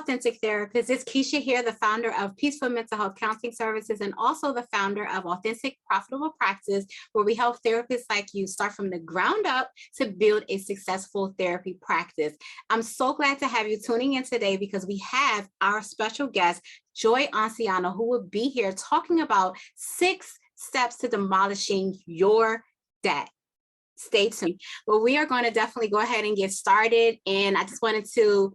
Authentic Therapist. It's Keisha here, the founder of Peaceful Mental Health Counseling Services and also the founder of Authentic Profitable Practice, where we help therapists like you start from the ground up to build a successful therapy practice. I'm so glad to have you tuning in today because we have our special guest, Joy Anciano, who will be here talking about 6 steps to demolishing your debt. Stay tuned. Well, we are going to definitely go ahead and get started. And I just wanted to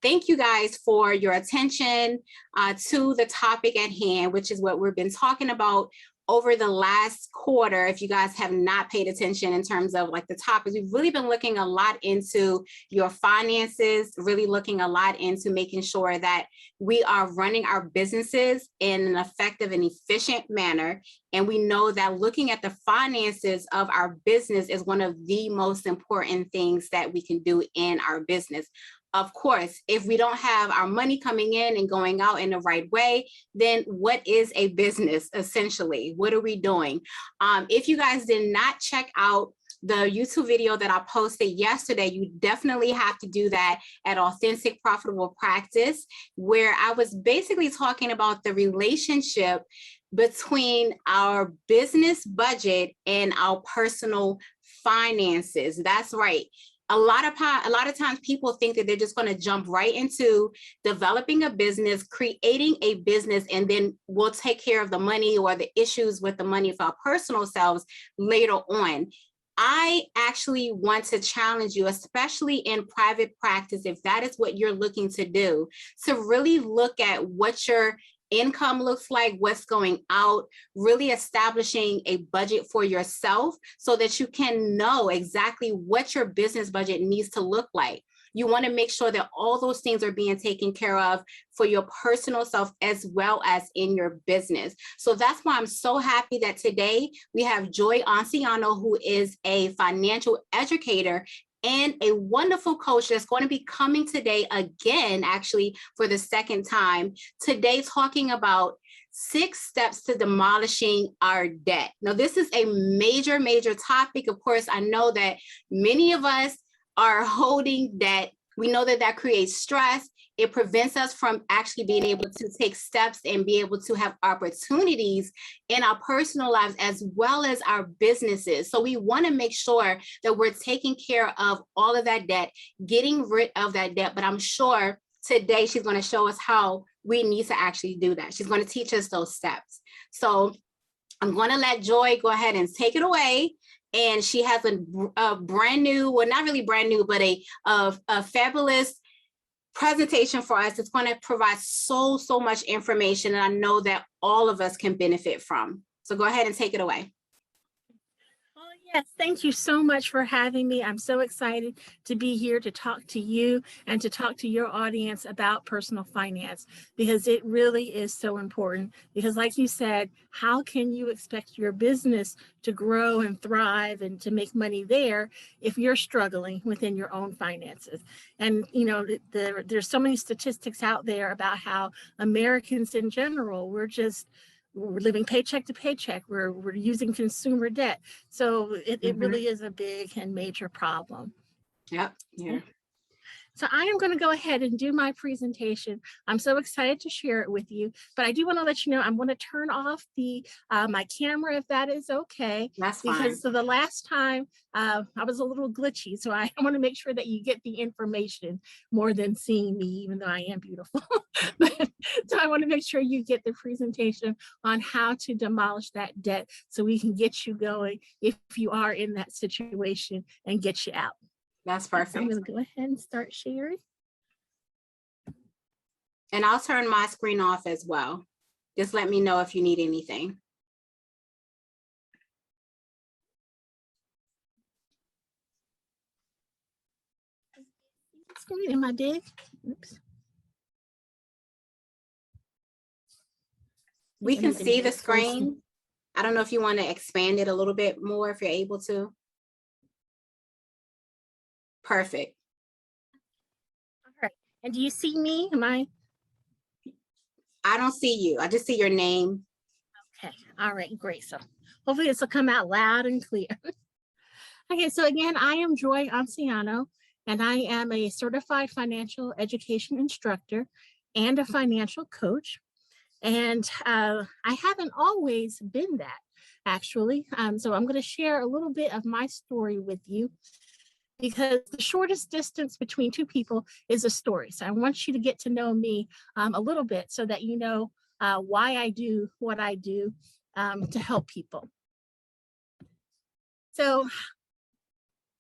thank you guys for your attention to the topic at hand, which is what we've been talking about over the last quarter. If you guys have not paid attention in terms of like the topics, we've really been looking a lot into your finances, really looking a lot into making sure that we are running our businesses in an effective and efficient manner. And we know that looking at the finances of our business is one of the most important things that we can do in our business. Of course, if we don't have our money coming in and going out in the right way, then what is a business essentially? What are we doing? If you guys did not check out the YouTube video that I posted yesterday, you definitely have to do that at Authentic Profitable Practice, where I was basically talking about the relationship between our business budget and our personal finances. That's right. A lot of times people think that they're just going to jump right into developing a business, creating a business, and then we'll take care of the money or the issues with the money for our personal selves later on. I actually want to challenge you, especially in private practice, if that is what you're looking to do, to really look at what your income looks like, what's going out, really establishing a budget for yourself so that you can know exactly what your business budget needs to look like. You want to make sure that all those things are being taken care of for your personal self as well as in your business. So that's why I'm so happy that today we have Joy Anciano, who is a financial educator and a wonderful coach that's going to be coming today again, actually for the second time, today talking about 6 steps to demolishing our debt. Now, this is a major, major topic. Of course, I know that many of us are holding debt. We know that that creates stress. It prevents us from actually being able to take steps and be able to have opportunities in our personal lives as well as our businesses. So we want to make sure that we're taking care of all of that debt, getting rid of that debt. But I'm sure today she's going to show us how we need to actually do that. She's going to teach us those steps. So I'm going to let Joy go ahead and take it away. And she has a brand new, well, not really brand new, but a fabulous presentation for us. It's going to provide so much information, and I know that all of us can benefit from. So go ahead and take it away. Yes, thank you so much for having me. I'm so excited to be here to talk to you and to talk to your audience about personal finance, because it really is so important. Because like you said, how can you expect your business to grow and thrive and to make money there if you're struggling within your own finances? And, you know, there's so many statistics out there about how Americans in general, we're living paycheck to paycheck. We're using consumer debt. So it really is a big and major problem. Yep. Yeah. So I am going to go ahead and do my presentation. I'm so excited to share it with you, but I do want to let you know I'm going to turn off the my camera if that is okay. That's fine. Because the last time I was a little glitchy, so I want to make sure that you get the information more than seeing me, even though I am beautiful. So I want to make sure you get the presentation on how to demolish that debt so we can get you going if you are in that situation and get you out. That's perfect. I'm going to go ahead and start sharing. And I'll turn my screen off as well. Just let me know if you need anything. Screen, am I big? Oops. We can see the screen. I don't know if you want to expand it a little bit more if you're able to. Perfect. All right. And do you see me? I don't see you. I just see your name. Okay. All right. Great. So hopefully this will come out loud and clear. Okay. So again, I am Joy Anciano, and I am a certified financial education instructor and a financial coach. And I haven't always been that, actually. So I'm going to share a little bit of my story with you, because the shortest distance between two people is a story. So I want you to get to know me a little bit so that you know why I do what I do to help people. So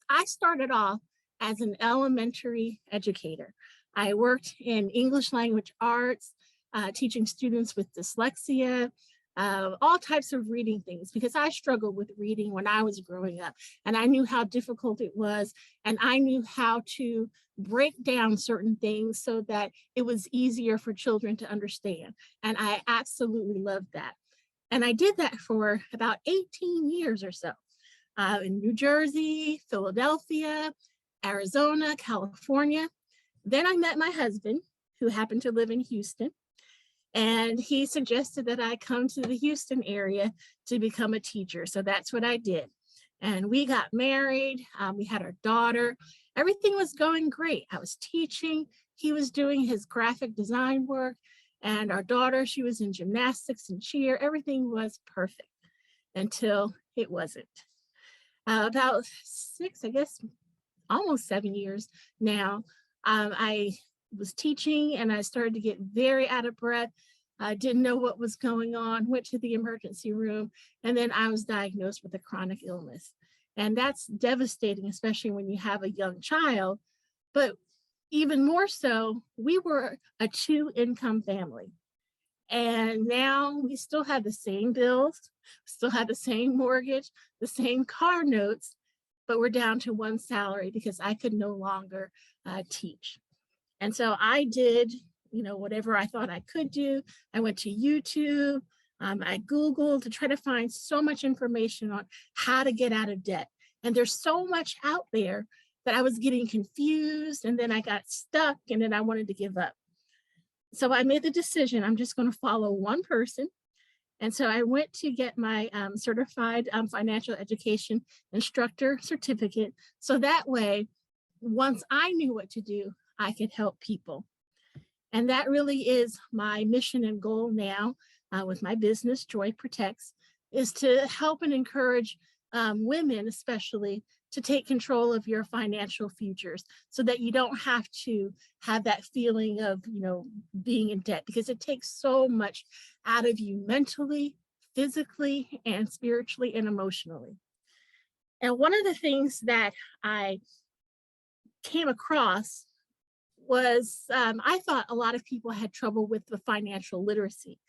I started off as an elementary educator. I worked in English language arts, teaching students with dyslexia, all types of reading things, because I struggled with reading when I was growing up, and I knew how difficult it was, and I knew how to break down certain things so that it was easier for children to understand. And I absolutely loved that. And I did that for about 18 years or so. In New Jersey, Philadelphia, Arizona, California. Then I met my husband, who happened to live in Houston, and he suggested that I come to the Houston area to become a teacher. So that's what I did. And we got married, we had our daughter. Everything was going great. I was teaching, he was doing his graphic design work, and our daughter, she was in gymnastics and cheer. Everything was perfect until it wasn't. About 6, I guess, almost 7 years now, I was teaching and I started to get very out of breath. I didn't know what was going on, went to the emergency room, and then I was diagnosed with a chronic illness. And that's devastating, especially when you have a young child. But even more so, we were a 2-income family. And now we still have the same bills, still have the same mortgage, the same car notes, but we're down to 1 salary because I could no longer teach. And so I did, whatever I thought I could do. I went to YouTube, I Googled to try to find so much information on how to get out of debt. And there's so much out there that I was getting confused, and then I got stuck, and then I wanted to give up. So I made the decision, I'm just going to follow one person. And so I went to get my certified financial education instructor certificate. So that way, once I knew what to do, I could help people. And that really is my mission and goal now with my business, Joy Protects, is to help and encourage women, especially, to take control of your financial futures so that you don't have to have that feeling of, being in debt, because it takes so much out of you mentally, physically, and spiritually and emotionally. And one of the things that I came across was I thought a lot of people had trouble with the financial literacy.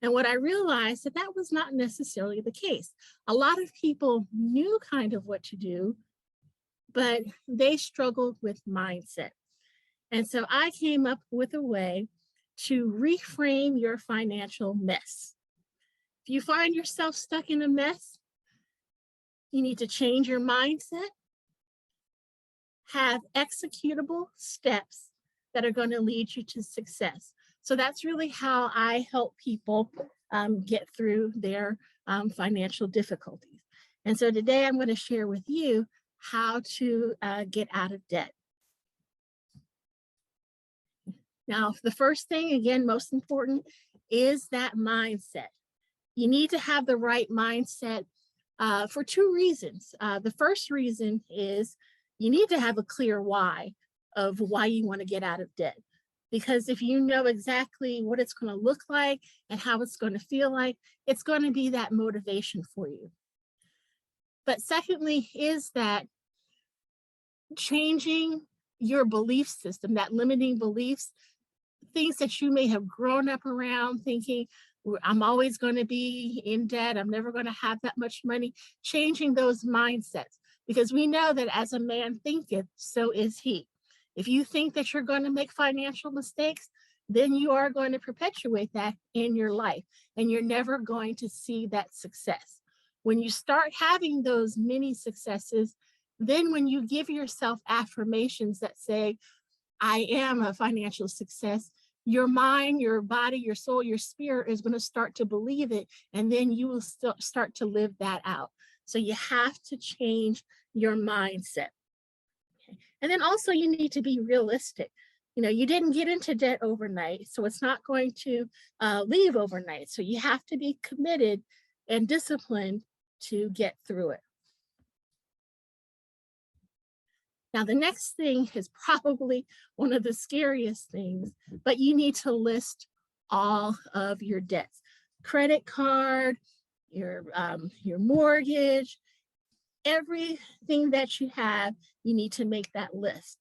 And what I realized that was not necessarily the case. A lot of people knew kind of what to do, but they struggled with mindset. And so I came up with a way to reframe your financial mess. If you find yourself stuck in a mess, you need to change your mindset, have executable steps that are going to lead you to success. So that's really how I help people get through their financial difficulties. And so today I'm going to share with you how to get out of debt. Now, the first thing, again, most important, is that mindset. You need to have the right mindset for 2 reasons. The first reason is you need to have a clear why of why you want to get out of debt. Because if you know exactly what it's going to look like and how it's going to feel like, it's going to be that motivation for you. But secondly, is that changing your belief system, that limiting beliefs, things that you may have grown up around thinking, I'm always going to be in debt, I'm never going to have that much money, changing those mindsets. Because we know that as a man thinketh, so is he. If you think that you're going to make financial mistakes, then you are going to perpetuate that in your life, and you're never going to see that success. When you start having those mini successes, then when you give yourself affirmations that say, I am a financial success, your mind, your body, your soul, your spirit is going to start to believe it, and then you will start to live that out. So you have to change your mindset. And then also you need to be realistic. You didn't get into debt overnight, so it's not going to leave overnight. So you have to be committed and disciplined to get through it. Now, the next thing is probably one of the scariest things, but you need to list all of your debts: credit card, your mortgage, everything that you have. You need to make that list.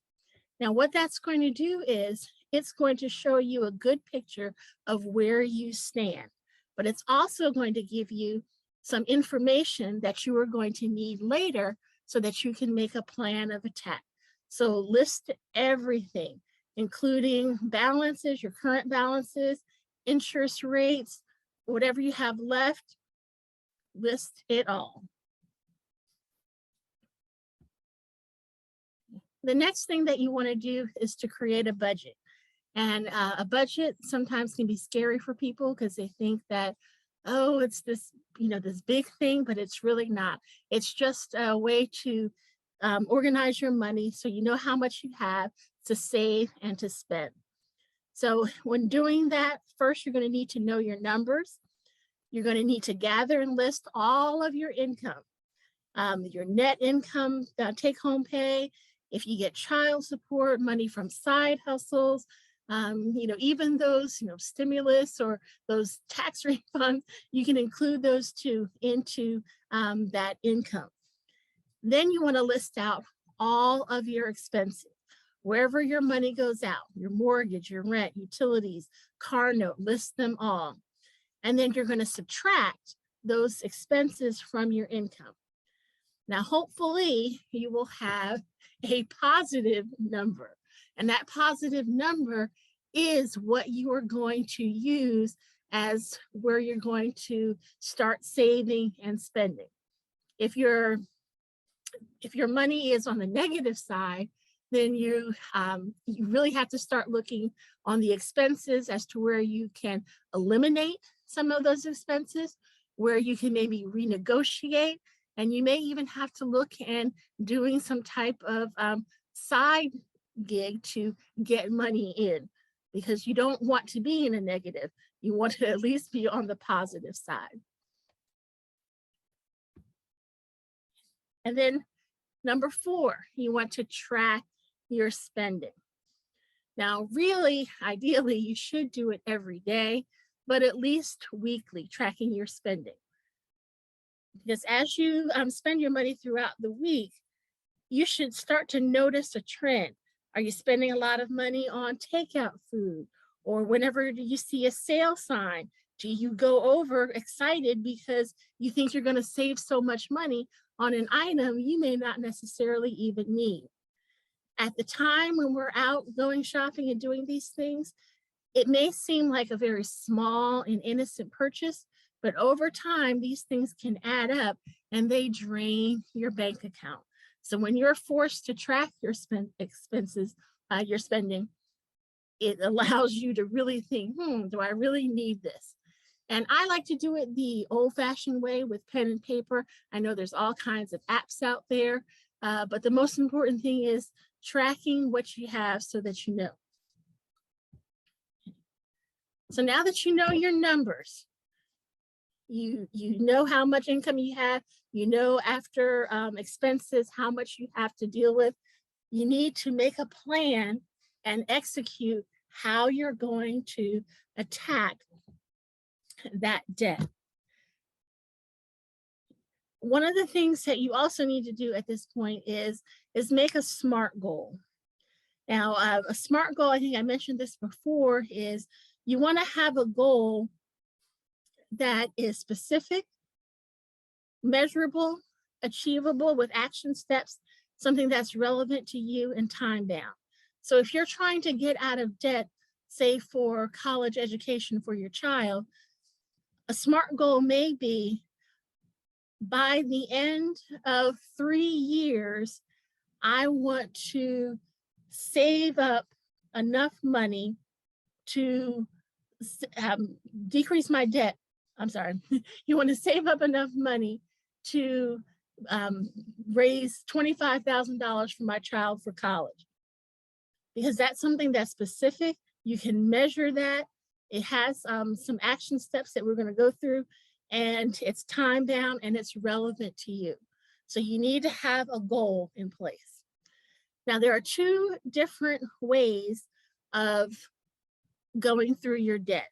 Now, what that's going to do is it's going to show you a good picture of where you stand, but it's also going to give you some information that you are going to need later so that you can make a plan of attack. So list everything, including balances, your current balances, interest rates, whatever you have left, list it all. The next thing that you want to do is to create a budget. And a budget sometimes can be scary for people because they think that, oh, it's this, this big thing, but it's really not. It's just a way to organize your money so you know how much you have to save and to spend. So when doing that, first, you're going to need to know your numbers. You're going to need to gather and list all of your income, your net income, take-home pay, if you get child support, money from side hustles, even those, stimulus or those tax refunds, you can include those too into that income. Then you want to list out all of your expenses, wherever your money goes out, your mortgage, your rent, utilities, car note, list them all. And then you're going to subtract those expenses from your income. Now, hopefully you will have a positive number, and that positive number is what you are going to use as where you're going to start saving and spending. If your money is on the negative side, then you really have to start looking on the expenses as to where you can eliminate some of those expenses, where you can maybe renegotiate, and you may even have to look and doing some type of side gig to get money in, because you don't want to be in a negative. You want to at least be on the positive side. And then number 4, you want to track your spending. Now, really, ideally, you should do it every day, but at least weekly, tracking your spending. Because as you spend your money throughout the week, you should start to notice a trend. Are you spending a lot of money on takeout food? Or whenever you see a sale sign, do you go over excited because you think you're going to save so much money on an item you may not necessarily even need? At the time when we're out going shopping and doing these things, it may seem like a very small and innocent purchase, but over time, these things can add up and they drain your bank account. So when you're forced to track your expenses, your spending, it allows you to really think, do I really need this? And I like to do it the old-fashioned way with pen and paper. I know there's all kinds of apps out there, but the most important thing is tracking what you have so that you know. So now that you know your numbers, you know how much income you have, you know after expenses how much you have to deal with, you need to make a plan and execute how you're going to attack that debt. One of the things that you also need to do at this point is make a SMART goal. Now, a SMART goal, I think I mentioned this before, is you want to have a goal that is specific, measurable, achievable with action steps, something that's relevant to you and time bound. So if you're trying to get out of debt, say for college education for your child, a SMART goal may be, by the end of 3 years, I want to save up enough money to decrease my debt. I'm sorry, you want to save up enough money to raise $25,000 for my child for college, because that's something that's specific. You can measure that. It has some action steps that we're going to go through, and it's time bound and it's relevant to you. So you need to have a goal in place. Now, there are two different ways of going through your debt.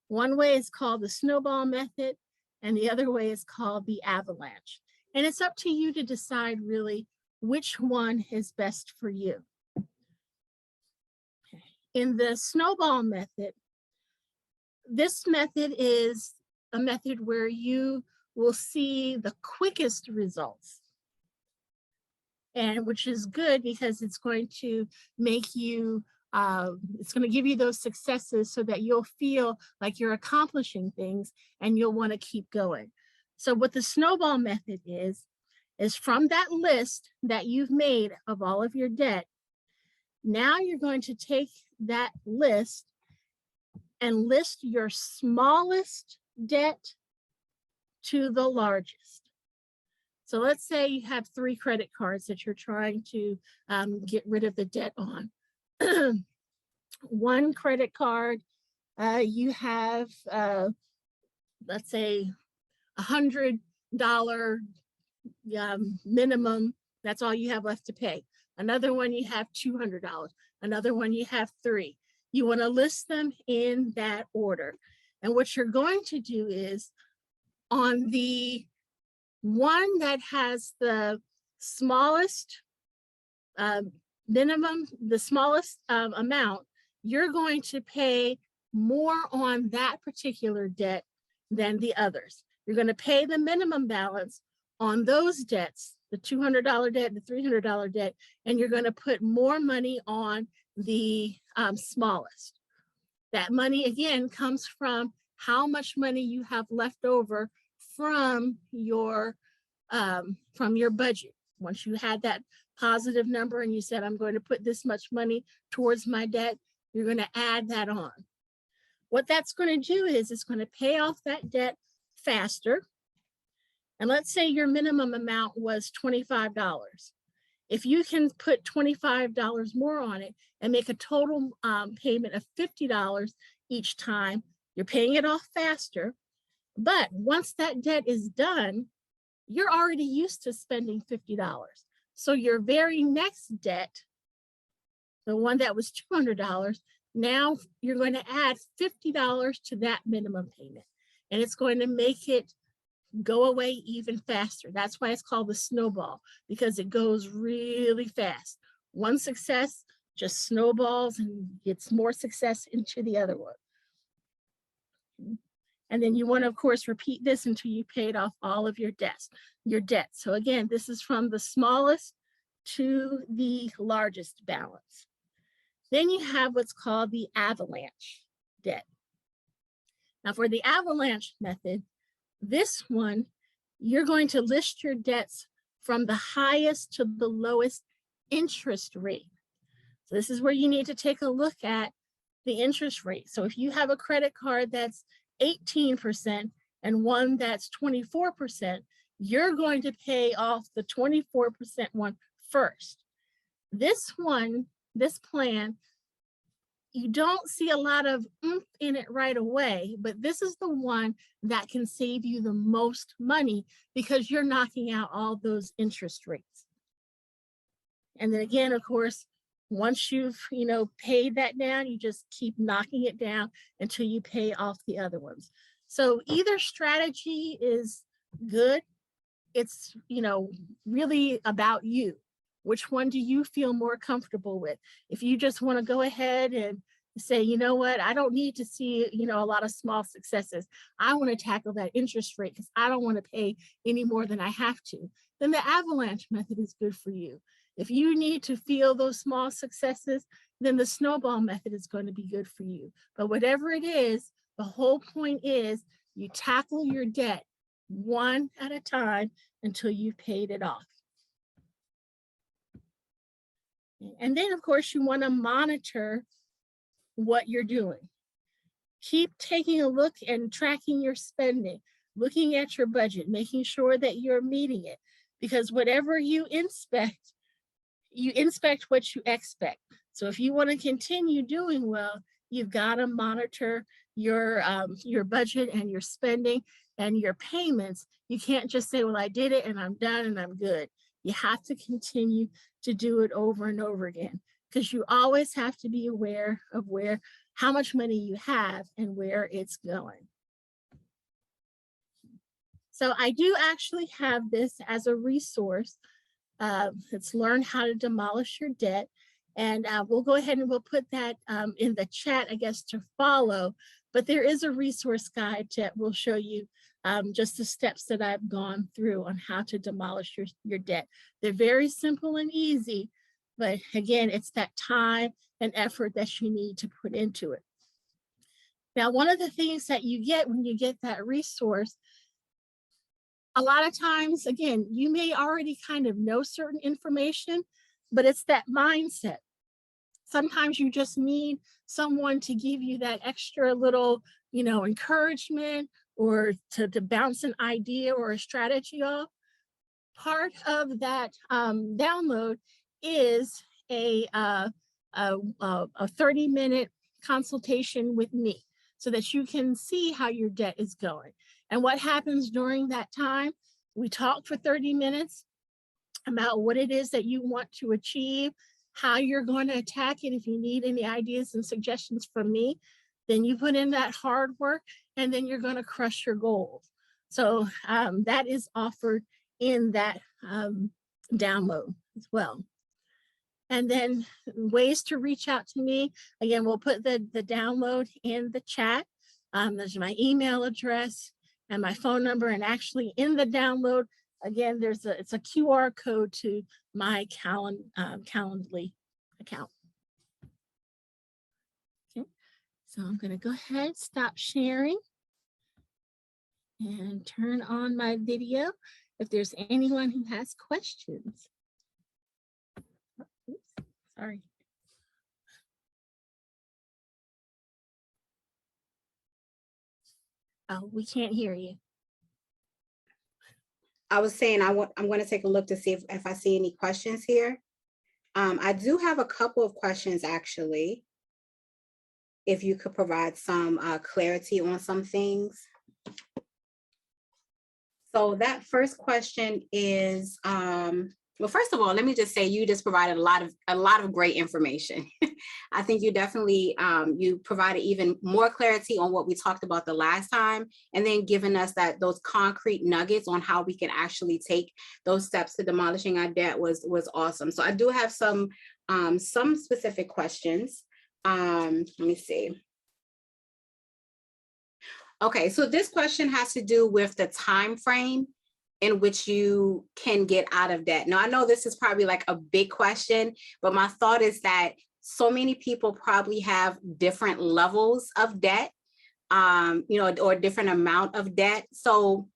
One way is called the snowball method, and the other way is called the avalanche. And it's up to you to decide really which one is best for you. In the snowball method, this method is a method where you will see the quickest results, and which is good because it's going to make you, it's going to give you those successes so that you'll feel like you're accomplishing things and you'll want to keep going. So what the snowball method is from that list that you've made of all of your debt, now you're going to take that list and list your smallest debt to the largest. So let's say you have 3 credit cards that you're trying to get rid of the debt on. One credit card, you have, let's say, $100 minimum. That's all you have left to pay. Another one, you have $200. Another one, you have 3. You want to list them in that order. And what you're going to do is, on the one that has the smallest minimum, the smallest amount, you're going to pay more on that particular debt than the others. You're going to pay the minimum balance on those debts, the $200 debt, the $300 debt, and you're going to put more money on the smallest. That money, again, comes from how much money you have left over from your budget. Once you had that positive number and you said, I'm going to put this much money towards my debt, you're going to add that on. What that's going to do is it's going to pay off that debt faster. And let's say your minimum amount was $25. If you can put $25 more on it and make a total payment of $50 each time, you're paying it off faster. But once that debt is done, you're already used to spending $50. So your very next debt, the one that was $200, now you're going to add $50 to that minimum payment. And it's going to make it go away even faster. That's why it's called the snowball, because it goes really fast. One success just snowballs and gets more success into the other one. And then you want to, of course, repeat this until you paid off all of your debts. So again, this is from the smallest to the largest balance. Then you have what's called the avalanche debt. Now for the avalanche method, this one, you're going to list your debts from the highest to the lowest interest rate. So this is where you need to take a look at the interest rate. So if you have a credit card that's 18% and one that's 24%, you're going to pay off the 24% one first. This plan, you don't see a lot of oomph in it right away, but this is the one that can save you the most money because you're knocking out all those interest rates. And then again, of course, once you've paid that down, you just keep knocking it down until you pay off the other ones. So either strategy is good. It's really about you. Which one do you feel more comfortable with? If you just want to go ahead and say, you know what, I don't need to see a lot of small successes. I want to tackle that interest rate because I don't want to pay any more than I have to. Then the avalanche method is good for you. If you need to feel those small successes, then the snowball method is going to be good for you. But whatever it is, the whole point is you tackle your debt one at a time until you've paid it off. And then, of course, you want to monitor what you're doing. Keep taking a look and tracking your spending, looking at your budget, making sure that you're meeting it. because whatever you inspect what you expect. So if you want to continue doing well, you've got to monitor your budget and your spending and your payments. You can't just say, well, I did it and I'm done and I'm good. You have to continue to do it over and over again, because you always have to be aware of how much money you have and where it's going. So I do actually have this as a resource. It's Learn How to Demolish Your Debt. And we'll go ahead and we'll put that in the chat, I guess, to follow. But there is a resource guide that will show you just the steps that I've gone through on how to demolish your debt. They're very simple and easy, but again, it's that time and effort that you need to put into it. Now, one of the things that you get when you get that resource, a lot of times, again, you may already kind of know certain information, but it's that mindset. Sometimes you just need someone to give you that extra little, encouragement, or to bounce an idea or a strategy off. Part of that download is a 30-minute consultation with me, so that you can see how your debt is going. And what happens during that time, we talk for 30 minutes about what it is that you want to achieve, how you're going to attack it. If you need any ideas and suggestions from me, then you put in that hard work, and then you're going to crush your goals. So that is offered in that download as well. And then ways to reach out to me. Again, we'll put the download in the chat. There's my email address and my phone number. And actually in the download, again, it's a QR code to my Calendly account. Okay, so I'm going to go ahead, stop sharing, and turn on my video if there's anyone who has questions. Oops, sorry. Oh, we can't hear you. I was saying I'm going to take a look to see if I see any questions here. I do have a couple of questions, actually. If you could provide some clarity on some things. So that first question is, well, first of all, let me just say you just provided a lot of great information. I think you definitely, you provided even more clarity on what we talked about the last time, and then giving us those concrete nuggets on how we can actually take those steps to demolishing our debt was awesome. So I do have some specific questions. Let me see. Okay, so this question has to do with the time frame in which you can get out of debt. Now, I know this is probably like a big question, but my thought is that so many people probably have different levels of debt, or different amount of debt. So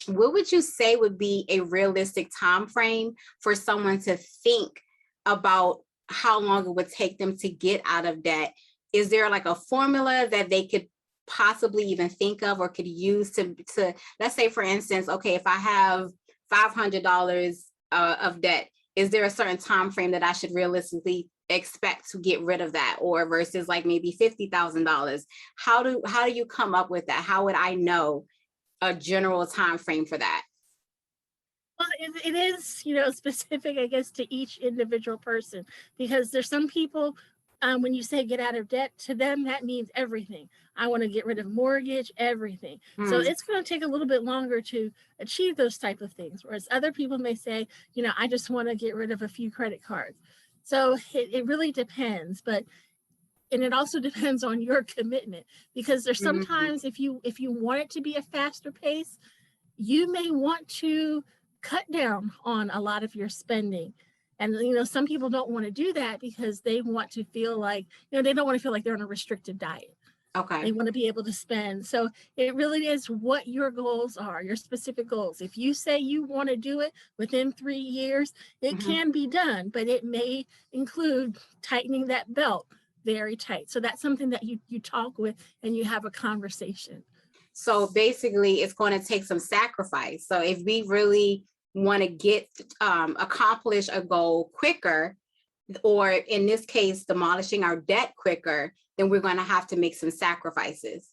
what would you say would be a realistic time frame for someone to think about how long it would take them to get out of debt? Is there like a formula that they could possibly even think of or could use to let's say, for instance, okay, if I have $500 of debt, is there a certain time frame that I should realistically expect to get rid of that, or versus like maybe $50,000? How do you come up with that? How would I know a general time frame for that? Well, it is, specific, I guess, to each individual person, because there's some people, when you say get out of debt, to them, that means everything. I want to get rid of mortgage, everything. So it's going to take a little bit longer to achieve those type of things. Whereas other people may say, I just want to get rid of a few credit cards. So it really depends, and it also depends on your commitment, because there's sometimes if you want it to be a faster pace, you may want to cut down on a lot of your spending. And, some people don't want to do that because they want to feel like, they don't want to feel like they're on a restricted diet. Okay. They want to be able to spend. So it really is what your goals are, your specific goals. If you say you want to do it within 3 years, it can be done, but it may include tightening that belt very tight. So that's something that you talk with and you have a conversation. So basically it's going to take some sacrifice. So if we really want to get accomplish a goal quicker, or in this case, demolishing our debt quicker, then we're going to have to make some sacrifices.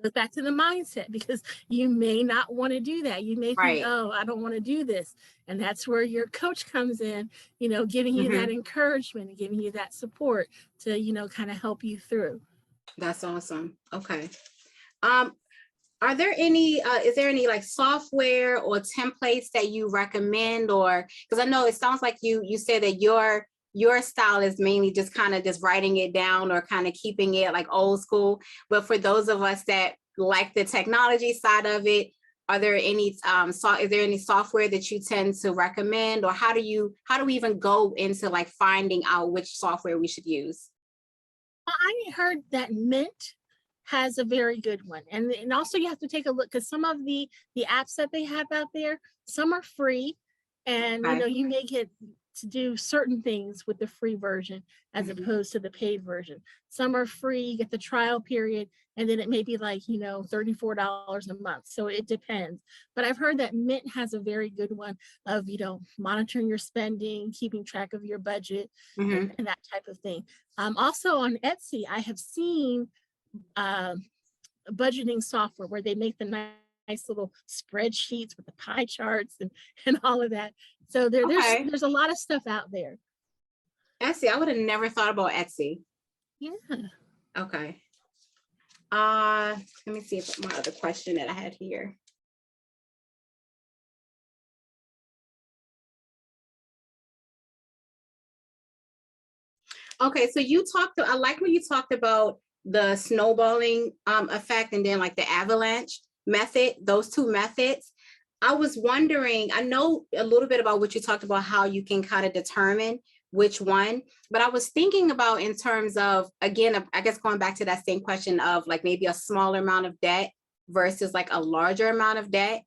Goes back to the mindset, because you may not want to do that. You may think, oh, I don't want to do this. And that's where your coach comes in, giving you that encouragement and giving you that support to, kind of help you through. That's awesome. Okay. Are there any, is there any like software or templates that you recommend? Or, because I know it sounds like you said that your style is mainly just kind of just writing it down or kind of keeping it like old school. But for those of us that like the technology side of it, are there any, is there any software that you tend to recommend? Or how do we even go into like finding out which software we should use? I heard that Mint has a very good one. And also you have to take a look, because some of the apps that they have out there, some are free, and you may get to do certain things with the free version as opposed to the paid version. Some are free, you get the trial period, and then it may be like, $34 a month. So it depends. But I've heard that Mint has a very good one of, monitoring your spending, keeping track of your budget, and that type of thing. Also on Etsy, I have seen budgeting software where they make the nice little spreadsheets with the pie charts and all of that. So there's a lot of stuff out there. Etsy, I would have never thought about Etsy. Yeah. Okay. Let me see if my other question that I had here. Okay, so I like when you talked about the snowballing effect and then like the avalanche method, those two methods. I was wondering, I know a little bit about what you talked about, how you can kind of determine which one, but I was thinking about in terms of, again, I guess going back to that same question of like maybe a smaller amount of debt versus like a larger amount of debt.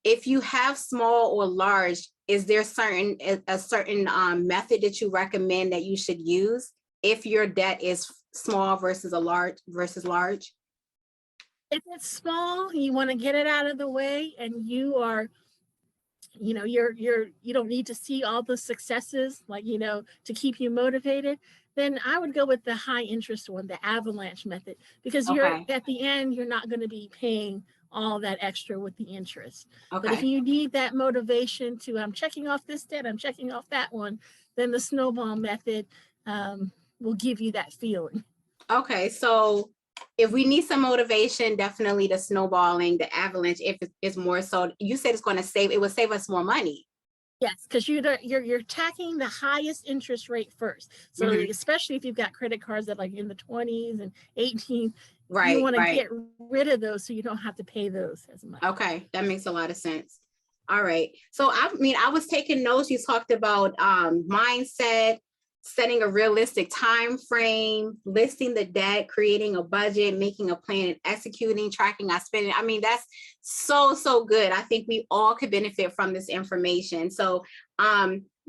If you have small or large, is there a certain method that you recommend that you should use if your debt is small versus large? If it's small, you want to get it out of the way, and you are, you don't need to see all the successes, like, to keep you motivated, then I would go with the high interest one, the avalanche method, because at the end, you're not going to be paying all that extra with the interest. But if you need that motivation to, I'm checking off this debt, I'm checking off that one, then the snowball method will give you that feeling. Okay, so if we need some motivation, definitely the snowballing, the avalanche, if it's more so, you said it would save us more money. Yes, because you're tackling the highest interest rate first. So especially if you've got credit cards that like in the 20s and 18s, you want to get rid of those so you don't have to pay those as much. Okay, that makes a lot of sense. All right. So I was taking notes. You talked about mindset, setting a realistic time frame, listing the debt, creating a budget, making a plan, and executing, tracking our spending. I mean, that's so good. I think we all could benefit from this information. So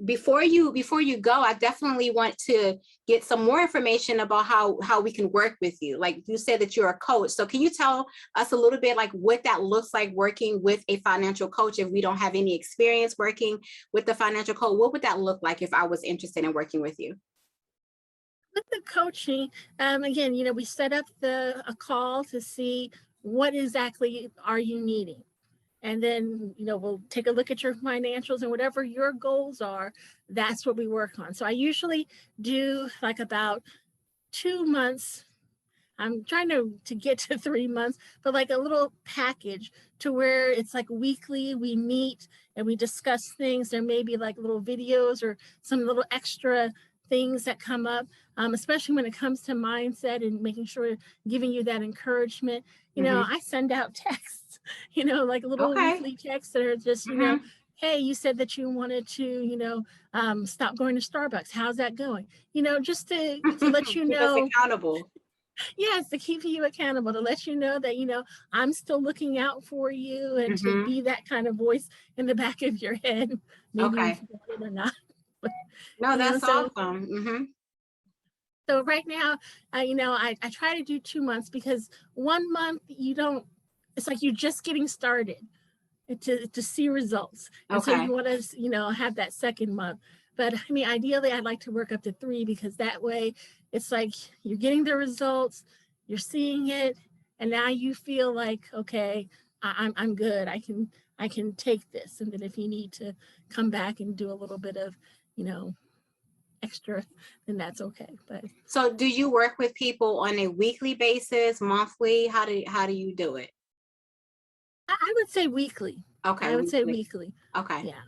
before you go, I definitely want to get some more information about how we can work with you. Like you said that you're a coach. So can you tell us a little bit like what that looks like working with a financial coach? If we don't have any experience working with the financial coach, what would that look like if I was interested in working with you? With the coaching, again, we set up a call to see what exactly are you needing. And then, we'll take a look at your financials, and whatever your goals are, that's what we work on. So I usually do like about 2 months. I'm trying to get to 3 months, but like a little package to where it's like weekly, we meet and we discuss things. There may be like little videos or some little extra things that come up, especially when it comes to mindset and making sure giving you that encouragement. I send out texts, like little weekly texts that are just, hey, you said that you wanted to, stop going to Starbucks. How's that going? Just to let you know. Keep us accountable. Yes, to keep you accountable, to let you know that, I'm still looking out for you, and to be that kind of voice in the back of your head, maybe if you want it or not. No, that's awesome. So right now, I try to do 2 months, because 1 month, it's like you're just getting started. to see results. And so Okay. you want to, you know, have that second month. But I mean, ideally, I'd like to work up to 3, because that way it's like you're getting the results, you're seeing it, and now you feel like, okay, I'm good. I can take this. And then if you need to come back and do a little bit of, you know, extra, then that's okay. But So do you work with people on a weekly basis, monthly? How do you do it? I would say weekly. Okay, I would say weekly. weekly. Okay. Yeah.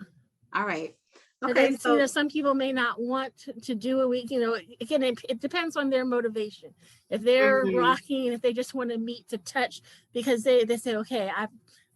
All right. But Okay, then, you so know, some people may not want to do a week, you know, again, it depends on their motivation. If they're mhm, rocking, if they just want to meet to touch, because they say, okay,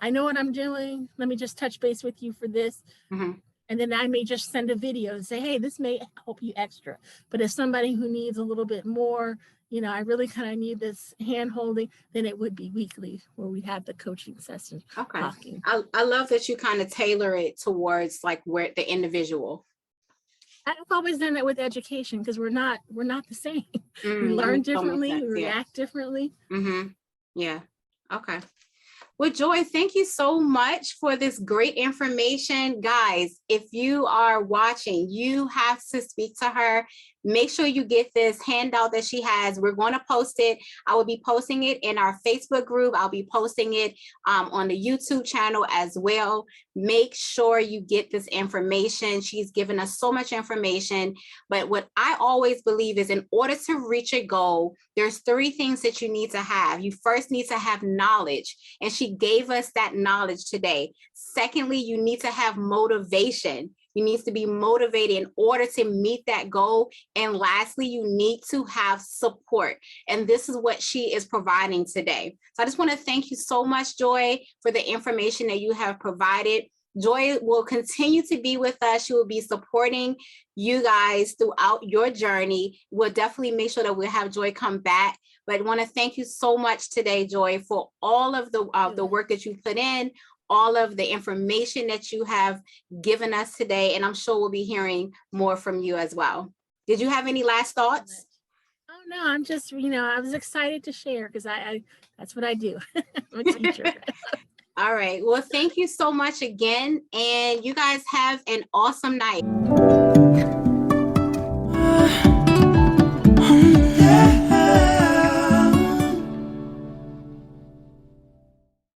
I know what I'm doing. Let me just touch base with you for this. mhm. And then I may just send a video and say, hey, this may help you extra. But if somebody who needs a little bit more, you know, I really kind of need this hand holding, then it would be weekly where we have the coaching session Okay. talking. I love that you kind of tailor it towards like where the individual. I've always done that with education, because we're not the same. We That learn makes so much differently, we sense. Yeah. react differently. Yeah. Okay. Well, Joy, thank you so much for this great information. Guys, if you are watching, you have to speak to her. Make sure you get this handout that she has. We're going to post it. I will be posting it in our Facebook group. I'll be posting it on the YouTube channel as well. Make sure you get this information. She's given us so much information. But what I always believe is, in order to reach a goal, there's 3 things that you need to have. You first need to have knowledge, and she gave us that knowledge today. Secondly, you need to have motivation. You need to be motivated in order to meet that goal. And lastly, you need to have support. And this is what she is providing today. So I just want to thank you so much, Joy, for the information that you have provided. Joy will continue to be with us. She will be supporting you guys throughout your journey. We'll definitely make sure that we'll have Joy come back. But I want to thank you so much today, Joy, for all of the work that you put in, all of the information that you have given us today. And I'm sure we'll be hearing more from you as well. Did you have any last thoughts? Oh no, I'm just, you know, I was excited to share, because I that's what I do. I'm a teacher. All right. Well, thank you so much again. And you guys have an awesome night.